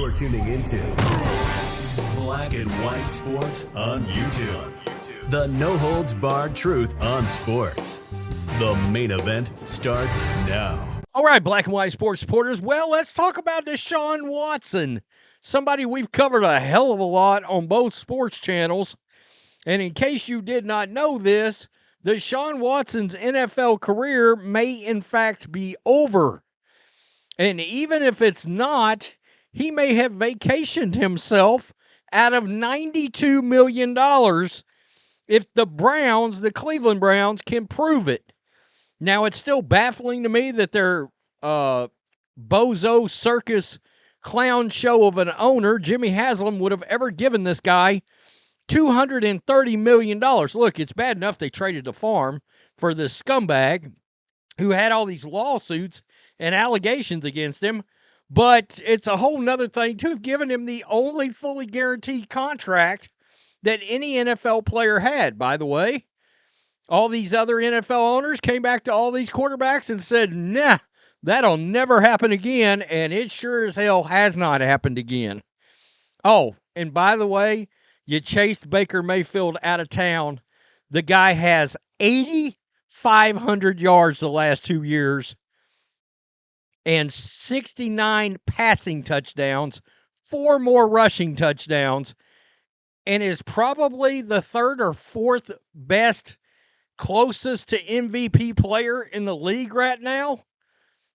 You're tuning into Black and White Sports on YouTube. The no-holds-barred truth on sports. The main event starts now. All right, Black and White Sports supporters. Well, let's talk about Deshaun Watson, somebody we've covered a hell of a lot on both sports channels. And in case you did not know this, Deshaun Watson's NFL career may in fact be over. And even if it's not, he may have vacationed himself out of $92 million if the Cleveland Browns, can prove it. Now, it's still baffling to me that their bozo circus clown show of an owner, Jimmy Haslam, would have ever given this guy $230 million. Look, it's bad enough they traded the farm for this scumbag who had all these lawsuits and allegations against him, but it's a whole nother thing to have given him the only fully guaranteed contract that any NFL player had, by the way. All these other NFL owners came back to all these quarterbacks and said, nah, that'll never happen again, and it sure as hell has not happened again. Oh, and by the way, you chased Baker Mayfield out of town. The guy has 8,500 yards the last 2 years and 69 passing touchdowns, 4 more rushing touchdowns, and is probably the third or fourth best, closest to MVP player in the league right now.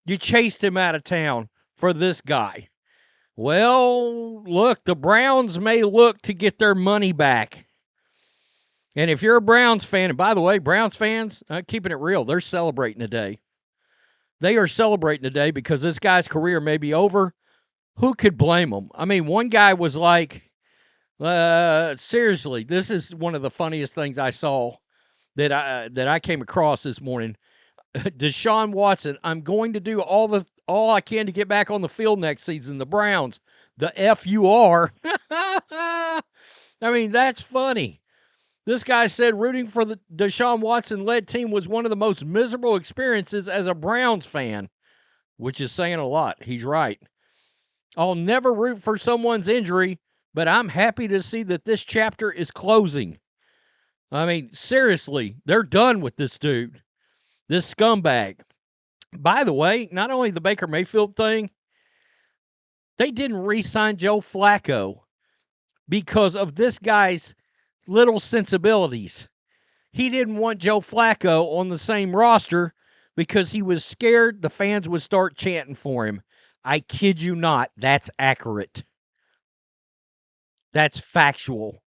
You chased him out of town for this guy. Well, look, the Browns may look to get their money back. And if you're a Browns fan, and by the way, Browns fans, keeping it real, they're celebrating today. They are celebrating today because this guy's career may be over. Who could blame them? I mean, one guy was like, seriously, this is one of the funniest things I saw that I came across this morning. Deshaun Watson, I'm going to do all I can to get back on the field next season. The Browns, the F you are. I mean, that's funny. This guy said rooting for the Deshaun Watson-led team was one of the most miserable experiences as a Browns fan, which is saying a lot. He's right. I'll never root for someone's injury, but I'm happy to see that this chapter is closing. I mean, seriously, they're done with this dude, this scumbag. By the way, not only the Baker Mayfield thing, they didn't re-sign Joe Flacco because of this guy's little sensibilities. He didn't want Joe Flacco on the same roster because he was scared the fans would start chanting for him. I kid you not, that's accurate. That's factual.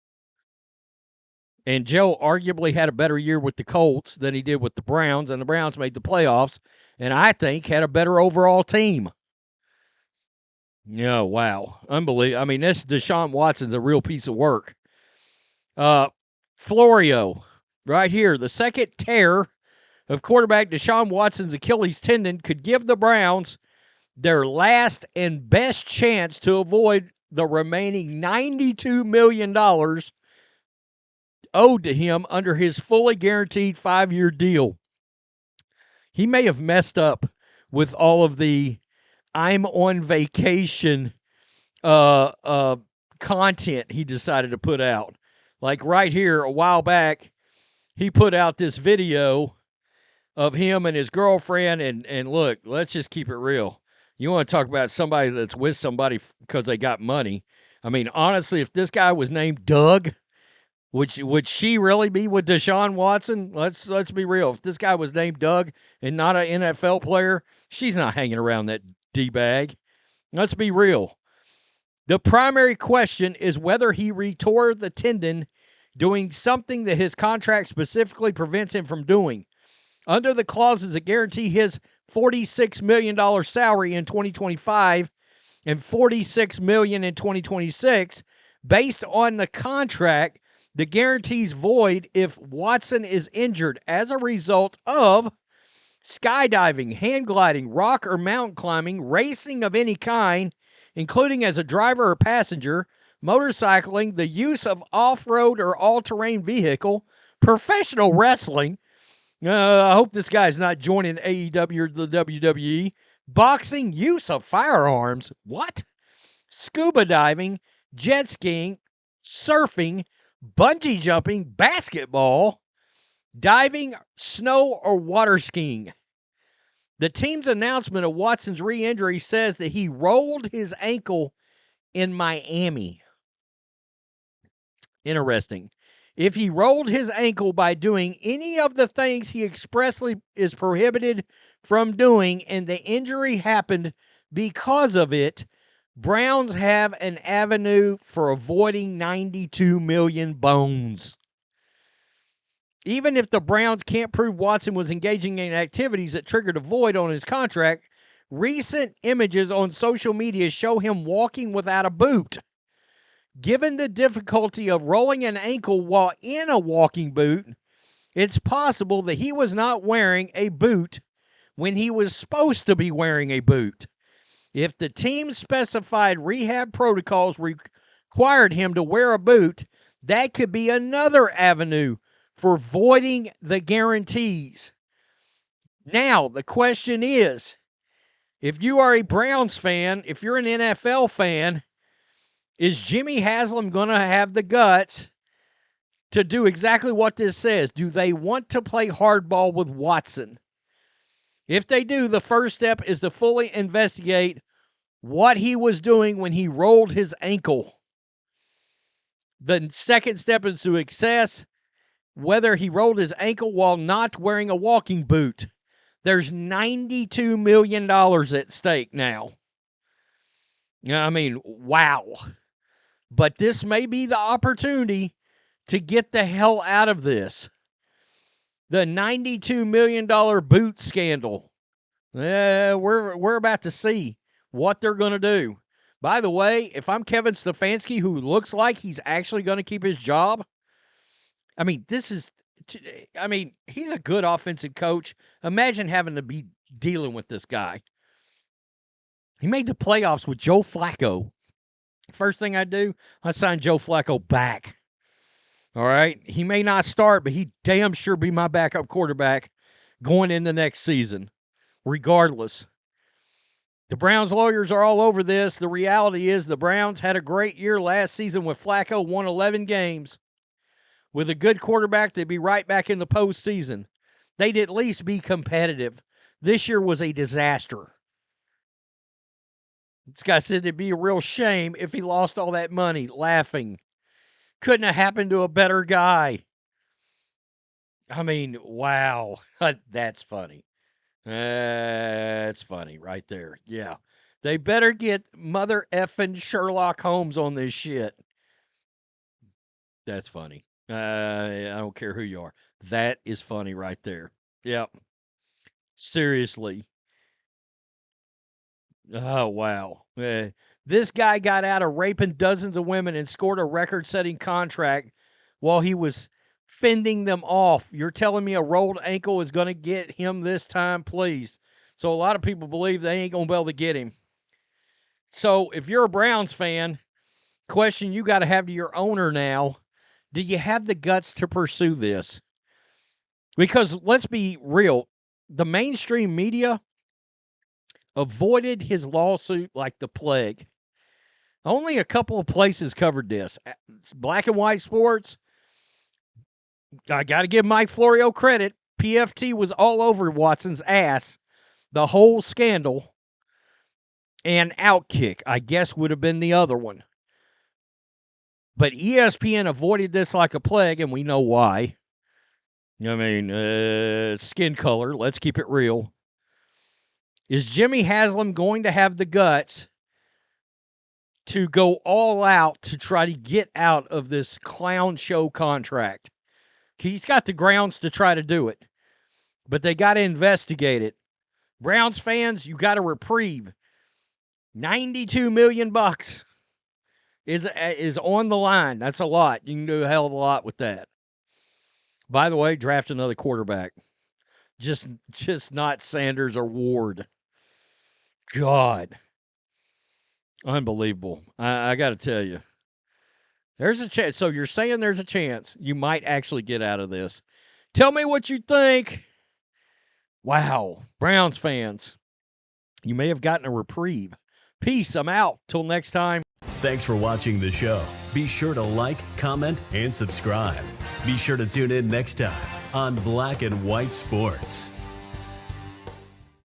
And Joe arguably had a better year with the Colts than he did with the Browns, and the Browns made the playoffs, and I think had a better overall team. Yeah, wow. Unbelievable. I mean, this Deshaun Watson's a real piece of work. Florio, right here, the second tear of quarterback Deshaun Watson's Achilles tendon could give the Browns their last and best chance to avoid the remaining $92 million owed to him under his fully guaranteed 5-year deal. He may have messed up with all of the I'm on vacation content he decided to put out. Like right here, a while back, he put out this video of him and his girlfriend, and look, let's just keep it real. You want to talk about somebody that's with somebody because they got money. I mean, honestly, if this guy was named Doug, would she really be with Deshaun Watson? Let's be real. If this guy was named Doug and not an NFL player, she's not hanging around that D-bag. Let's be real. The primary question is whether he retore the tendon doing something that his contract specifically prevents him from doing. Under the clauses that guarantee his $46 million salary in 2025 and $46 million in 2026, based on the contract, the guarantee's void if Watson is injured as a result of skydiving, hang gliding, rock or mountain climbing, racing of any kind, including as a driver or passenger, motorcycling, the use of off-road or all-terrain vehicle, professional wrestling. I hope this guy's not joining AEW or the WWE. Boxing, use of firearms. What? scuba diving, jet skiing, surfing, bungee jumping, basketball, diving, snow, or water skiing. The team's announcement of Watson's re-injury says that he rolled his ankle in Miami. Interesting. If he rolled his ankle by doing any of the things he expressly is prohibited from doing and the injury happened because of it, Browns have an avenue for avoiding 92 million bones. Even if the Browns can't prove Watson was engaging in activities that triggered a void on his contract, recent images on social media show him walking without a boot. Given the difficulty of rolling an ankle while in a walking boot, it's possible that he was not wearing a boot when he was supposed to be wearing a boot. If the team specified rehab protocols required him to wear a boot, that could be another avenue for voiding the guarantees. Now, the question is, if you are a Browns fan, if you're an NFL fan, is Jimmy Haslam going to have the guts to do exactly what this says? Do they want to play hardball with Watson? If they do, the first step is to fully investigate what he was doing when he rolled his ankle. The second step is to assess whether he rolled his ankle while not wearing a walking boot. There's $92 million at stake now. I mean, wow. But this may be the opportunity to get the hell out of this. The $92 million boot scandal. We're about to see what they're going to do. By the way, if I'm Kevin Stefanski, who looks like he's actually going to keep his job, I mean, he's a good offensive coach. Imagine having to be dealing with this guy. He made the playoffs with Joe Flacco. First thing I do, I sign Joe Flacco back. All right? He may not start, but he damn sure be my backup quarterback going into next season, regardless. The Browns lawyers are all over this. The reality is the Browns had a great year last season with Flacco, won 11 games. With a good quarterback, they'd be right back in the postseason. They'd at least be competitive. This year was a disaster. This guy said it'd be a real shame if he lost all that money, laughing. Couldn't have happened to a better guy. I mean, wow. That's funny. That's funny right there. Yeah. They better get mother effing Sherlock Holmes on this shit. That's funny. I don't care who you are. That is funny right there. Yep. Seriously. Oh, wow. This guy got out of raping dozens of women and scored a record-setting contract while he was fending them off. You're telling me a rolled ankle is going to get him this time, please? So a lot of people believe they ain't going to be able to get him. So if you're a Browns fan, question you got to have to your owner now, do you have the guts to pursue this? Because let's be real, the mainstream media avoided his lawsuit like the plague. Only a couple of places covered this. Black and White Sports, I got to give Mike Florio credit. PFT was all over Watson's ass. The whole scandal. And Outkick, I guess, would have been the other one. But ESPN avoided this like a plague, and we know why. I mean, skin color, let's keep it real. Is Jimmy Haslam going to have the guts to go all out to try to get out of this clown show contract? He's got the grounds to try to do it, but they got to investigate it. Browns fans, you got a reprieve. $92 million is on the line. That's a lot. You can do a hell of a lot with that. By the way, draft another quarterback. Just not Sanders or Ward. God. Unbelievable. I got to tell you. There's a chance. So you're saying there's a chance you might actually get out of this. Tell me what you think. Wow. Browns fans, you may have gotten a reprieve. Peace. I'm out. Till next time. Thanks for watching the show. Be sure to like, comment, and subscribe. Be sure to tune in next time on Black and White Sports.